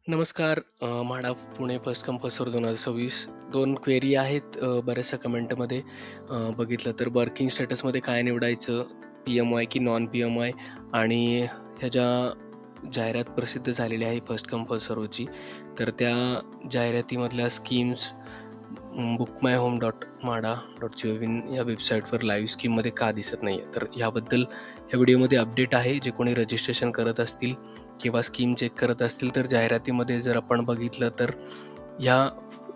नमस्कार. MHADA Pune first come first serve 2026 2 query आहेत. बऱ्याचशा कमेंटमध्ये बघितलं तर वर्किंग स्टेटसमध्ये काय निवडायचं, पी-एम-वाय की नॉन पी-एम-वाय, आणि ह्या ज्या जाहिरात प्रसिद्ध झालेल्या आहे फर्स्ट कम फर्स्ट सर्व्हची, तर त्या जाहिरातीमधल्या स्कीम्स bookmyhome.mada.gov या वेबसाईटवर लाईव्ह स्कीममध्ये का दिसत नाही आहे, तर ह्याबद्दल ह्या व्हिडिओमध्ये अपडेट आहे. जे कोणी रजिस्ट्रेशन करत असतील किंवा स्कीम चेक करत असतील, तर जाहिरातीमध्ये जर आपण बघितलं तर ह्या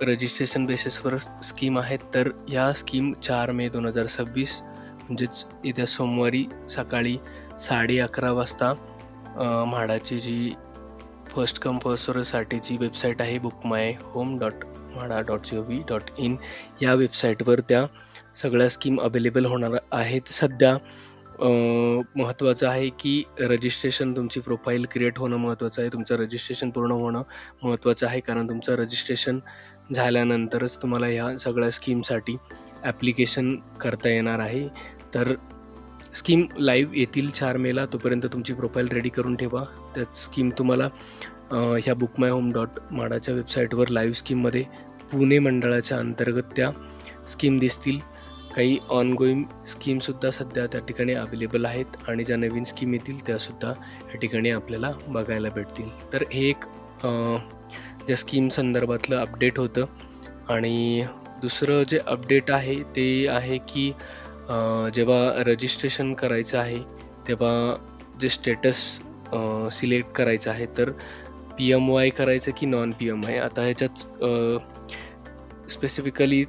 रजिस्ट्रेशन बेसिसवर स्कीम आहेत. तर ह्या स्कीम 4 मे 2026 म्हणजेच येत्या सोमवारी सकाळी 11:30 वाजता म्हाडाची जी फर्स्ट कम फर्स्ट सर्व्हसाठीची वेबसाईट आहे bookmyhome.mada.gov.in या वेबसाईटवर त्या सगळ्या स्कीम अवेलेबल होणार आहेत. सध्या महत्त्वाचं आहे की रजिस्ट्रेशन, तुमची प्रोफाईल क्रिएट होणं महत्त्वाचं आहे. तुमचं रजिस्ट्रेशन पूर्ण होणं महत्त्वाचं आहे, कारण तुमचं रजिस्ट्रेशन झाल्यानंतरच तुम्हाला ह्या सगळ्या स्कीमसाठी ॲप्लिकेशन करता येणार आहे. तर स्कीम लाईव्ह येतील 4 मेला. तोपर्यंत तुमची प्रोफाईल रेडी करून ठेवा. त्यात स्कीम तुम्हाला ह्या bookmyhome.mada.च्या वेबसाईटवर लाईव्ह स्कीममध्ये पुणे मंडळाच्या अंतर्गत त्या स्कीम दिसतील. काही ऑनगोईंग स्कीमसुद्धा सध्या त्या ठिकाणी अवेलेबल आहेत, आणि ज्या नवीन स्कीम येतील त्यासुद्धा या ठिकाणी आपल्याला बघायला भेटतील. तर हे एक ज्या स्कीम संदर्भातलं अपडेट होतं. आणि दुसरं जे अपडेट आहे ते आहे की जेव्हा रजिस्ट्रेशन करायचं आहे तेव्हा जे स्टेटस सिलेक्ट करायचं आहे, तर पी-एम-वाय करायचं की नॉन पी-एम-वाय. आता ह्याच्यात स्पेसिफिकली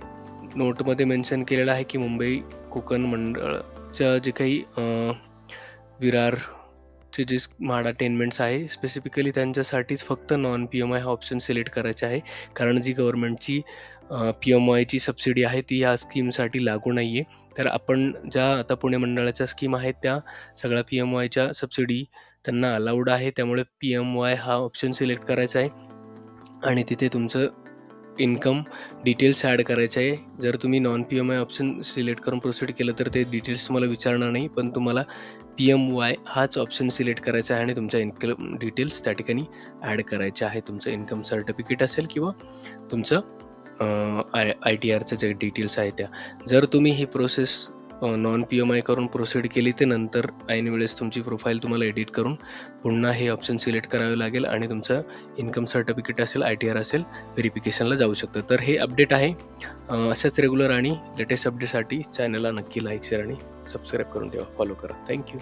नोटमध्ये मेन्शन केलेलं आहे की मुंबई कोकण मंडळच्या जे काही विरारचे जे म्हाडा टेनमेंट्स आहे, स्पेसिफिकली त्यांच्यासाठीच फक्त नॉन पी-एम-वाय हा ऑप्शन सिलेक्ट करायचा आहे, कारण जी गव्हर्नमेंटची पी-एम-वायची सबसिडी आहे ती ह्या स्कीमसाठी लागू नाही आहे. तर आपण ज्या आता पुणे मंडळाच्या स्कीम आहेत त्या सगळ्या पी-एम-वायच्या सबसिडी त्यांना अलाउड आहे. त्यामुळे पी-एम-वाय हा ऑप्शन सिलेक्ट करायचा आहे आणि तिथे तुमचं इन्कम डिटेल्स ॲड करायचे आहे. जर तुम्ही नॉन पी-एम-वाय ऑप्शन सिलेक्ट करून प्रोसीड केलं तर ते डिटेल्स तुम्हाला विचारणार नाही, पण तुम्हाला पी-एम-वाय हाच ऑप्शन सिलेक्ट करायचा आहे आणि तुमच्या इन्कम डिटेल्स त्या ठिकाणी ॲड करायचे आहे. तुमचं इन्कम सर्टिफिकेट असेल किंवा तुमचं ITRचं जे डिटेल्स आहे त्या. जर तुम्ही ही प्रोसेस नॉन पी-एम-आय करून प्रोसीड केली, ते नंतर ऐन वेळेस तुमची प्रोफाईल तुम्हाला एडिट करून पुन्हा हे ऑप्शन सिलेक्ट करावे लागेल आणि तुमचं इन्कम सर्टिफिकेट असेल, ITR असेल, व्हेरिफिकेशनला जाऊ शकतं. तर हे अपडेट आहे. अशाच रेग्युलर आणि लेटेस्ट अपडेटसाठी चॅनलला नक्की लाईक, शेअर आणि सबस्क्राईब करून ठेवा, फॉलो करा. थँक्यू.